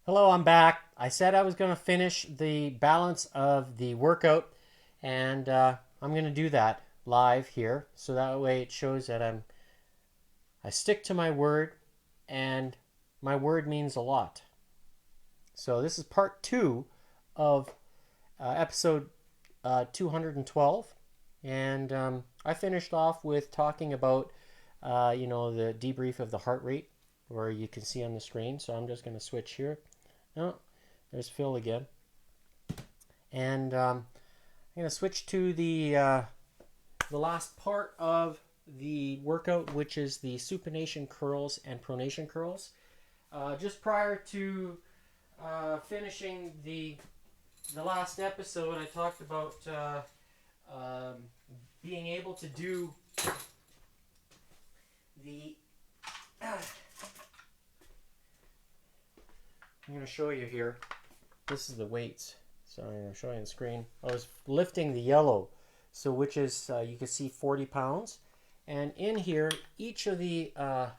Hello, I'm back. I said I was going to finish the balance of the workout, and I'm going to do that live here, so that way it shows that I stick to my word, and my word means a lot. So this is part two of episode 212, and I finished off with talking about the debrief of the heart rate, where you can see on the screen. So I'm just going to switch here. Oh, there's Phil again. And I'm going to switch to the last part of the workout, which is the supination curls and pronation curls. Just prior to finishing the last episode, I talked about being able to do the I'm going to show you here. This is the weights. So I'm going to show you on the screen. I was lifting the yellow, so which is, you can see 40 pounds. And in here, each of these power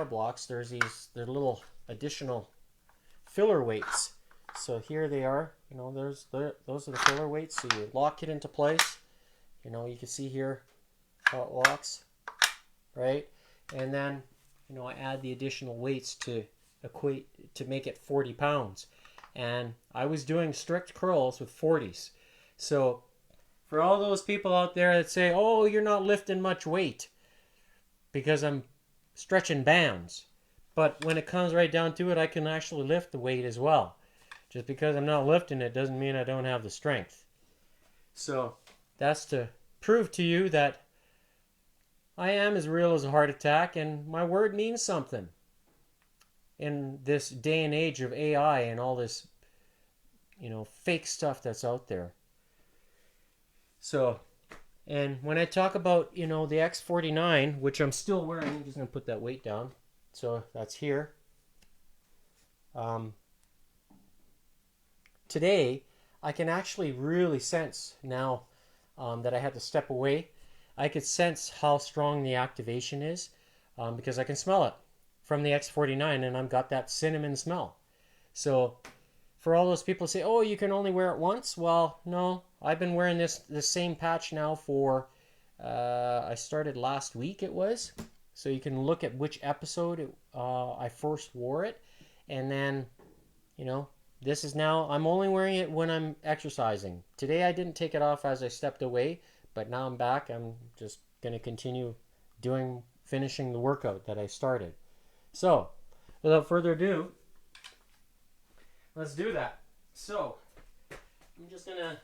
blocks, there's they're little additional filler weights. So here they are. Those are the filler weights. So you lock it into place. You can see here how it locks, right? And then, I add the additional weights to make it 40 pounds. And I was doing strict curls with 40s. So for all those people out there that say, oh, you're not lifting much weight because I'm stretching bands. But when it comes right down to it, I can actually lift the weight as well. Just because I'm not lifting it doesn't mean I don't have the strength. So that's to prove to you that I am as real as a heart attack, and my word means something in this day and age of AI and all this, fake stuff that's out there. So, and when I talk about, the X49, which I'm still wearing, I'm just going to put that weight down. So that's here. Today, I can actually really sense now that I had to step away. I could sense how strong the activation is because I can smell it from the X49, and I've got that cinnamon smell. So for all those people who say, oh, you can only wear it once, well, no, I've been wearing this same patch now for I started last week, it was. So you can look at which episode I first wore it, and then this is now, I'm only wearing it when I'm exercising. Today I didn't take it off as I stepped away, but now I'm back. I'm just going to continue finishing the workout that I started. So, without further ado, let's do that. So, I'm just going to...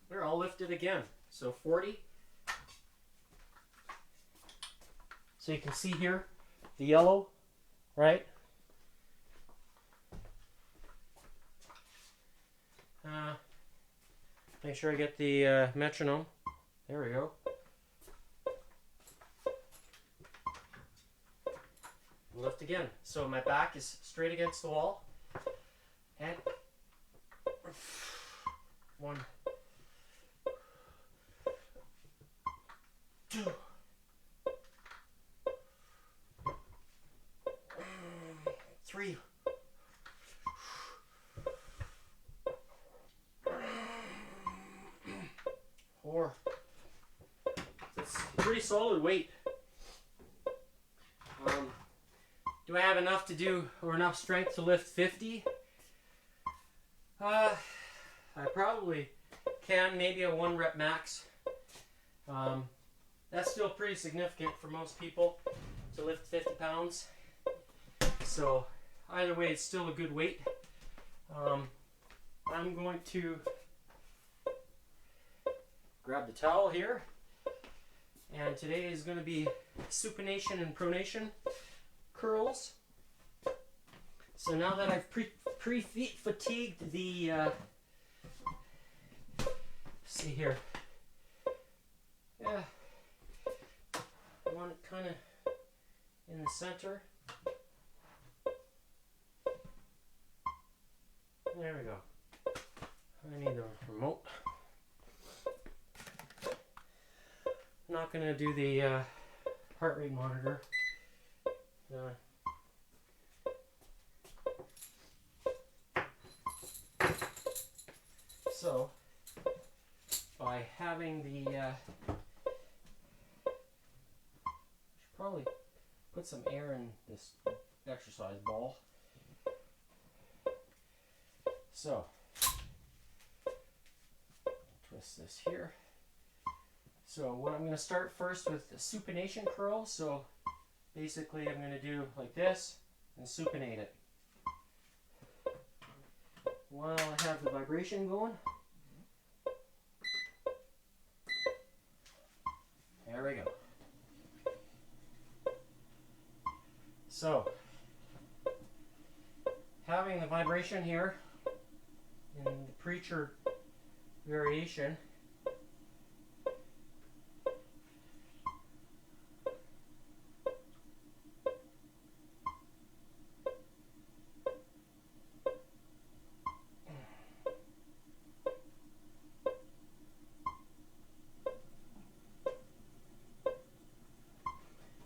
Here, I'll lift it again. So, 40. So you can see here, the yellow, right? Make sure I get the metronome. There we go. Lift again. So my back is straight against the wall. And 1, 2, 3, 4. That's pretty solid weight. Do I have enough to do, or enough strength to lift 50? I probably can, maybe a 1 rep max. That's still pretty significant for most people to lift 50 pounds. So either way, it's still a good weight. I'm going to grab the towel here. And today is going to be supination and pronation curls. So now that I've pre-fatigued the see here, yeah, I want it kind of in the center. There we go. I need the remote. I'm not going to do the heart rate monitor. So by having the should probably put some air in this exercise ball. So twist this here. So what I'm going to start first with the supination curl. So basically I'm going to do like this and supinate it while I have the vibration going. There we go. So having the vibration here in the preacher variation,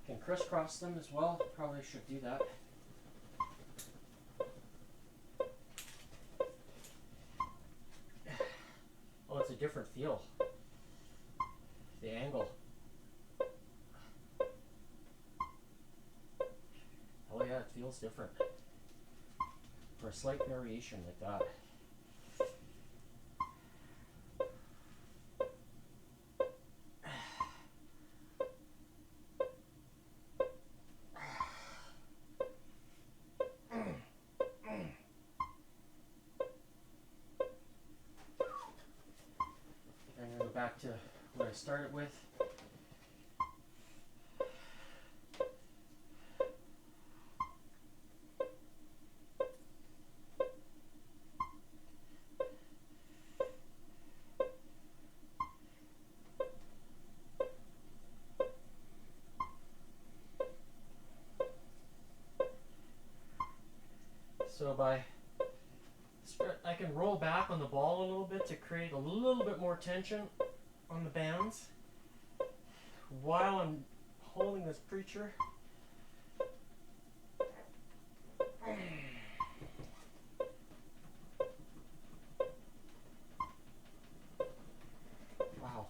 can crisscross them as well. Probably should do that. Oh, it's a different feel. The angle. Oh yeah, it feels different. For a slight variation like that. I'm going to go back to what I started with. So I can roll back on the ball a little bit to create a little bit more tension on the bands while I'm holding this preacher. Wow.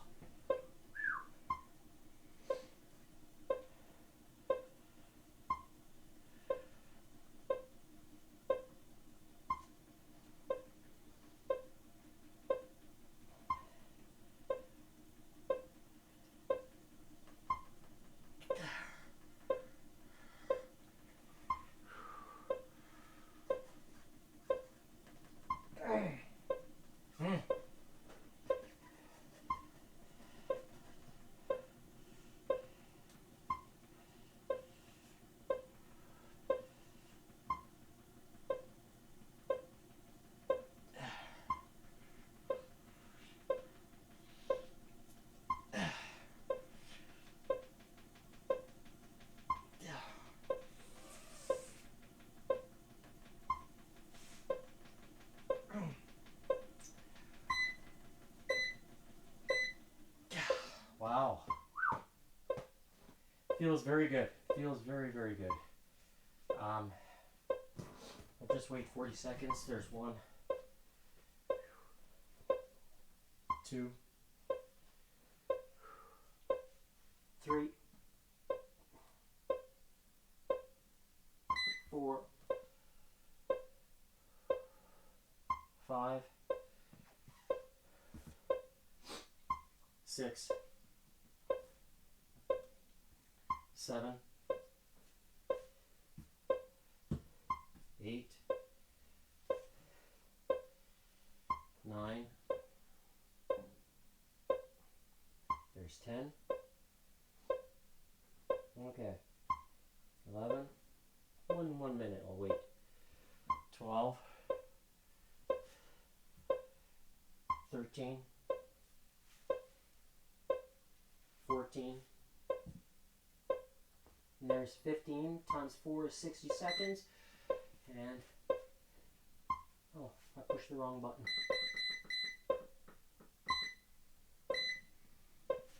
Wow. Feels very good. Feels very, very good. I'll just wait 40 seconds. There's 1, 2, 3, 4, 5, 6, 7, 8, 9, there's 10, okay, 11, 1 minute, I'll wait, 12, 13, 14, and there's 15 times 4 is 60 seconds, and oh, I pushed the wrong button.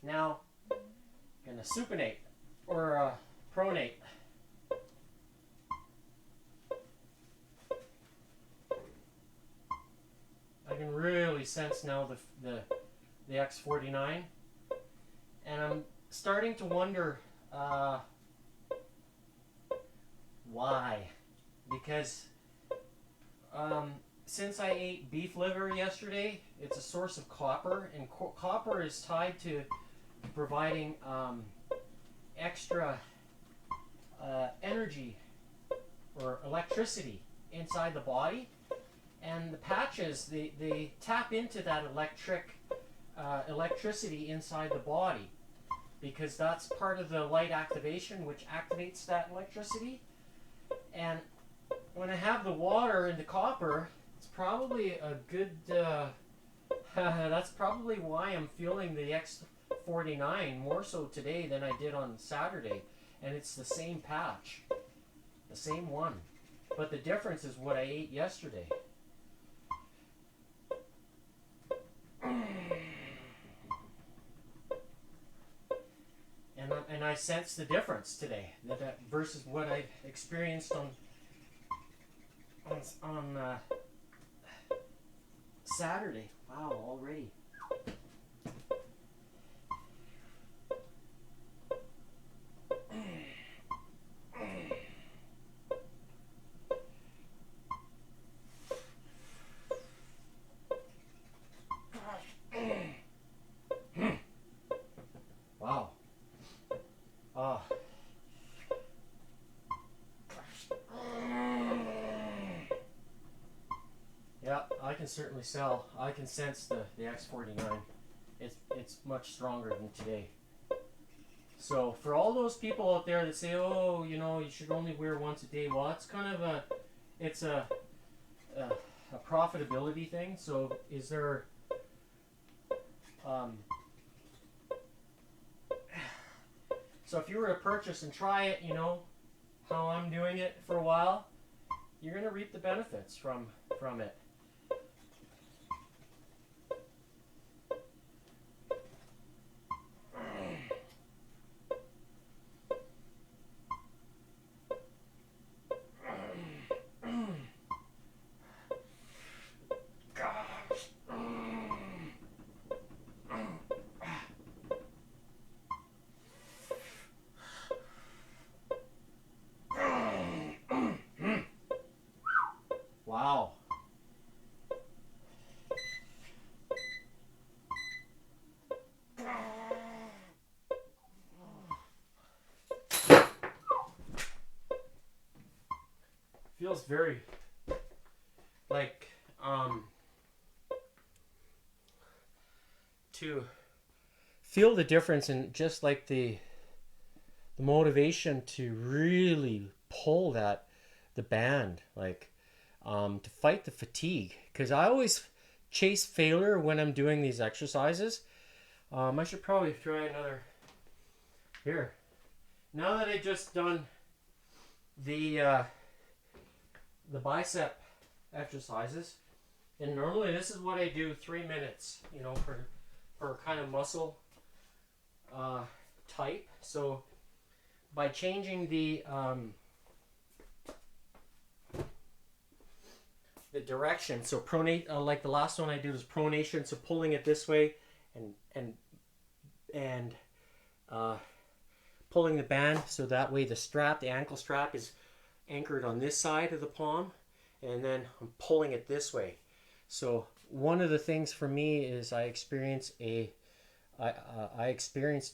Now, I'm going to supinate, or pronate. I can really sense now the X49, and I'm starting to wonder why, because since I ate beef liver yesterday, it's a source of copper, and copper is tied to providing extra energy or electricity inside the body. And the patches, they tap into that electricity inside the body, because that's part of the light activation, which activates that electricity. And when I have the water and the copper, it's probably a good, that's probably why I'm feeling the X49 more so today than I did on Saturday. And it's the same patch, the same one. But the difference is what I ate yesterday. And I sense the difference today that versus what I experienced on Saturday. Wow, already. Wow. Yeah, I can certainly sell. I can sense the X49. It's much stronger than today. So for all those people out there that say, oh, you know, you should only wear once a day, well, it's kind of a profitability thing. So is there so if you were to purchase and try it, you know, how I'm doing it for a while, you're going to reap the benefits from it. Wow. Feels very like to feel the difference in just like the motivation to really pull the band, like to fight the fatigue, because I always chase failure when I'm doing these exercises. I should probably try another here. Now that I just done the bicep exercises, and normally this is what I do 3 minutes, you know, for kind of muscle type. So by changing the direction, so pronate, like the last one I did was pronation, so pulling it this way and pulling the band, so that way the ankle strap is anchored on this side of the palm, and then I'm pulling it this way. So one of the things for me is I experienced a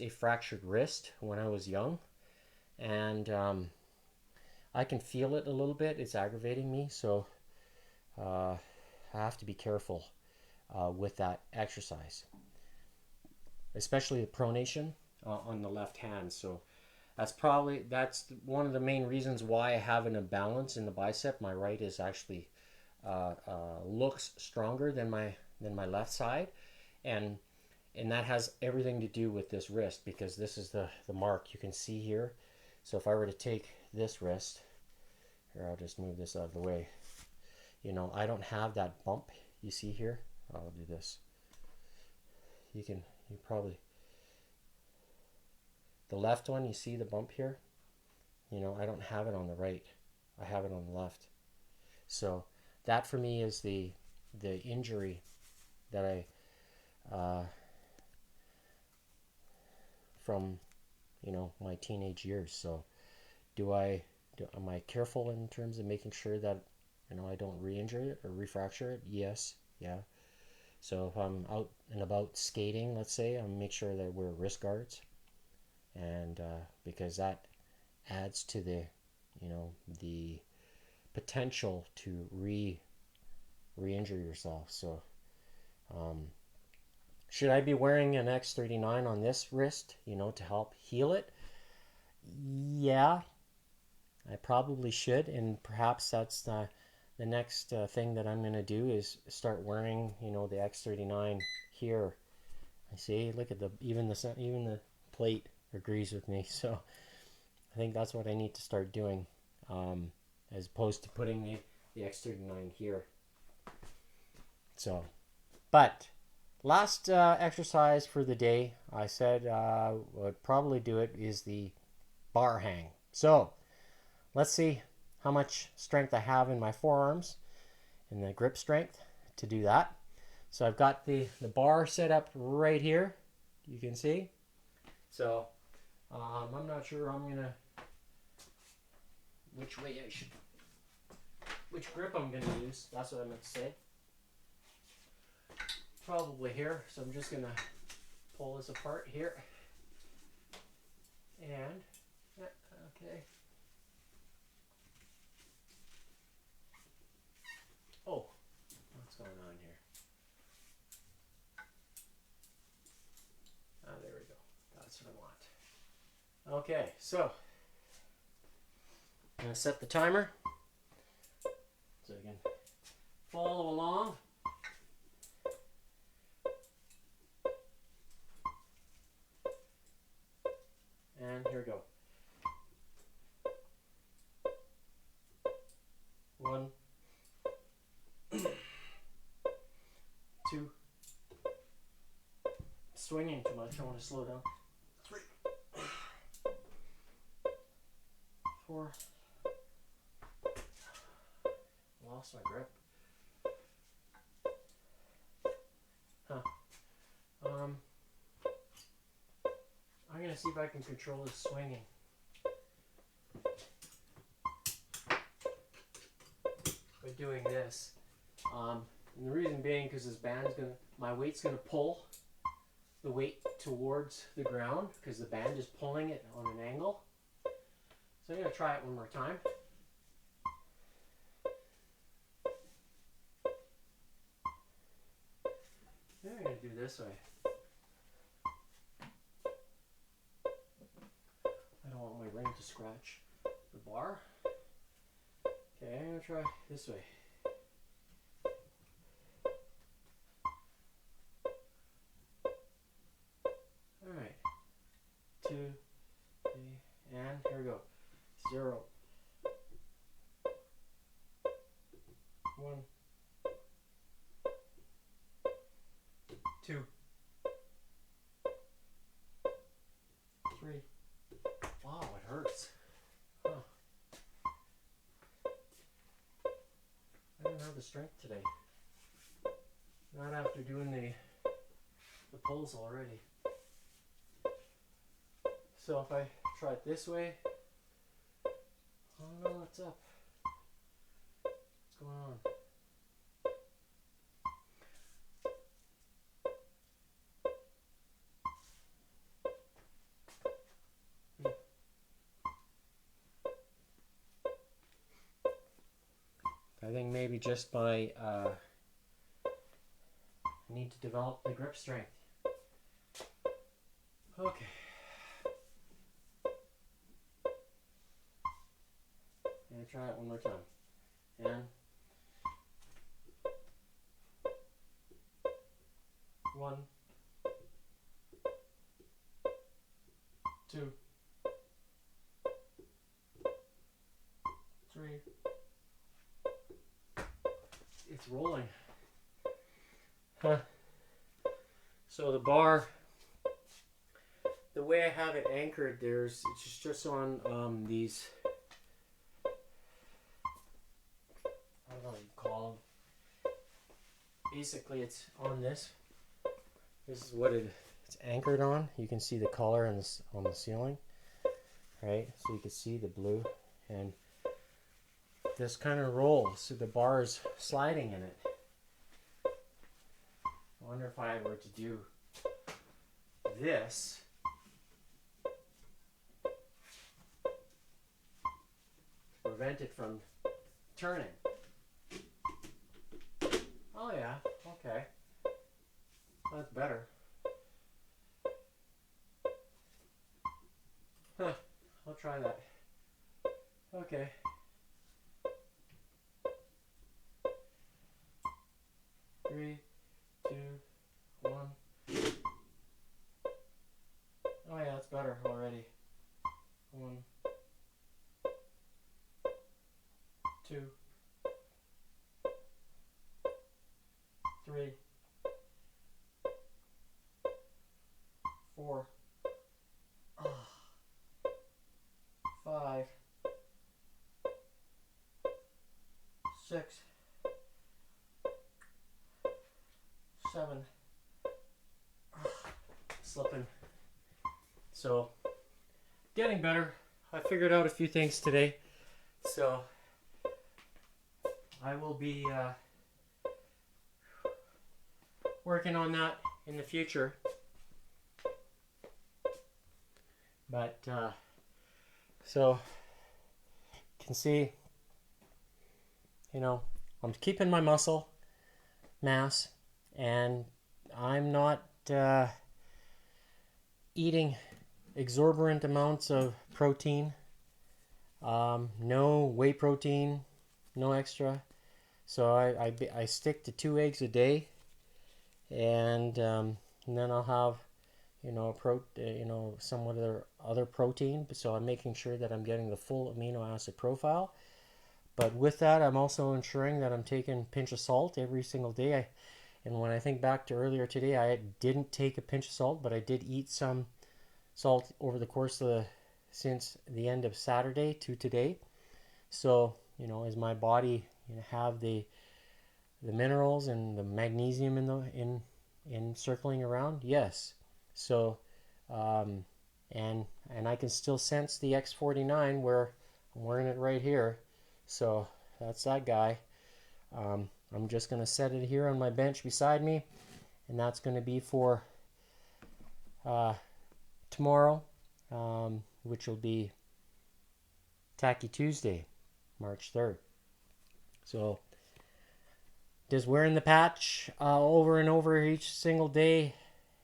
fractured wrist when I was young, and I can feel it a little bit. It's aggravating me, so I have to be careful with that exercise, especially the pronation on the left hand. So that's one of the main reasons why I have an imbalance in the bicep. My right is actually looks stronger than my left side, and that has everything to do with this wrist, because this is the mark you can see here. So if I were to take this wrist here, I'll just move this out of the way. You know, I don't have that bump you see here. I'll do this. You probably The left one, you see the bump here? You know, I don't have it on the right. I have it on the left. So that for me is the injury that from, you know, my teenage years. So am I careful in terms of making sure that, you know, I don't re-injure it or refracture it? Yes. Yeah. So if I'm out and about skating, let's say, I make sure that I wear wrist guards, and because that adds to the, you know, the potential to re-injure yourself. So should I be wearing an X39 on this wrist, you know, to help heal it? Yeah, I probably should, and perhaps that's the next thing that I'm going to do is start wearing, you know, the X39 here. I see, look at even the plate agrees with me. So I think that's what I need to start doing, as opposed to putting the X39 here. So, but last exercise for the day, I said would probably do it, is the bar hang. So let's see how much strength I have in my forearms and the grip strength to do that. So I've got the bar set up right here, you can see. So I'm not sure which grip I'm gonna use. That's what I meant to say. Probably here. So I'm just gonna pull this apart here. And okay. Oh, what's going on here? Ah, there we go. That's what I want. Okay, so I'm gonna set the timer so you can follow along. And here we go. 1, 2. Swinging too much. I want to slow down. 3, 4. Lost my grip. Huh. I'm gonna see if I can control this swinging. By doing this. And the reason being because this my weight's gonna pull the weight towards the ground because the band is pulling it on an angle. So I'm gonna try it one more time. Then I'm gonna do this way. I don't want my ring to scratch the bar. Okay, I'm gonna try this way. Alright. 2, 3, and here we go. 0. 1, 2, 3. Wow, it hurts. Huh. I didn't have the strength today. Not after doing the pulls already. So if I try it this way, oh no, what's up? What's going on? I think maybe just by I need to develop the grip strength. Okay. And try it one more time. And 1, 2, 3. It's rolling. Huh. So the bar the way I have it anchored, it's just on these, I don't know what you call them. Basically, it's on this. This is what it's anchored on. You can see the color on the ceiling, right? So you can see the blue, and this kind of rolls, so the bar is sliding in it. I wonder if I were to do this. Prevent it from turning. Oh yeah, okay. That's better. Huh, I'll try that. Okay. Three, two, one. Oh yeah, that's better already. 1, 2, 3, 4, 5, 6, 7. Slipping. So, getting better. I figured out a few things today. So, I will be working on that in the future. But, so, you can see, you know, I'm keeping my muscle mass, and I'm not eating exorbitant amounts of protein. No whey protein, no extra. So I stick to 2 eggs a day, and then I'll have, you know, somewhat other protein. So I'm making sure that I'm getting the full amino acid profile. But with that, I'm also ensuring that I'm taking a pinch of salt every single day. And when I think back to earlier today, I didn't take a pinch of salt, but I did eat some salt over the course of since the end of Saturday to today. So, you know, is my body, you know, have the minerals and the magnesium in circling around? Yes. So, and I can still sense the X49 where I'm wearing it right here. So that's that guy. I'm just going to set it here on my bench beside me, and that's going to be for tomorrow, which will be Tacky Tuesday, March 3rd. So does wearing the patch over and over each single day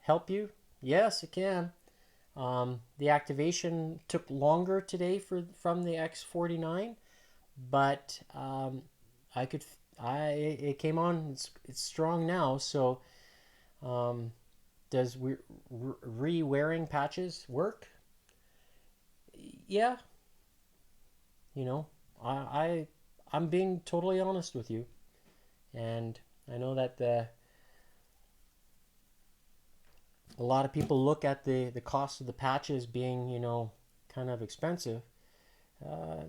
help you? Yes, it can. The activation took longer today from the X49, but it came on. It's strong now. So, does re-wearing patches work? Yeah. You know, I'm being totally honest with you, and I know that a lot of people look at the cost of the patches being, you know, kind of expensive.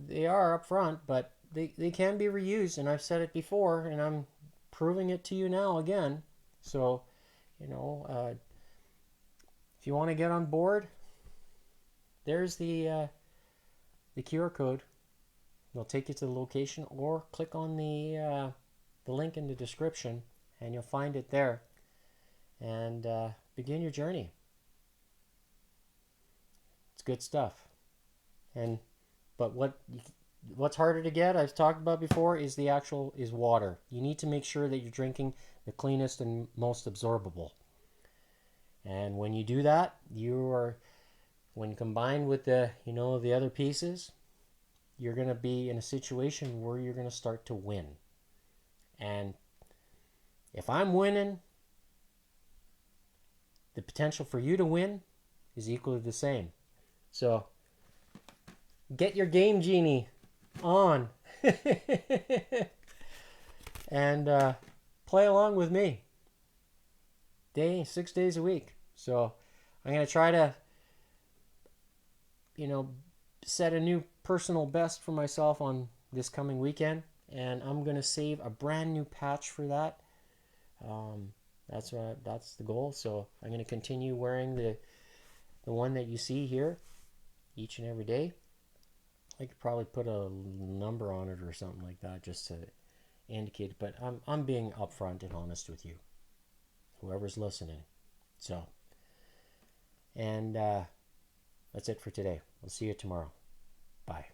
They are up front, but they can be reused, and I've said it before, and I'm proving it to you now again. So, you know, if you want to get on board, there's the QR code. They'll take you to the location, or click on the link in the description, and you'll find it there. And begin your journey. It's good stuff. But what's harder to get, I've talked about before, is water. You need to make sure that you're drinking the cleanest and most absorbable. And when you do that, when combined with the other pieces, you're going to be in a situation where you're going to start to win. And if I'm winning, the potential for you to win is equally the same. So get your game genie on and play along with me 6 days a week. So I'm going to try to you know, set a new personal best for myself on this coming weekend, and I'm gonna save a brand new patch for that. That's the goal. So I'm gonna continue wearing the one that you see here each and every day. I could probably put a number on it or something like that just to indicate. But I'm being upfront and honest with you, whoever's listening. So, and that's it for today. We'll see you tomorrow. Bye.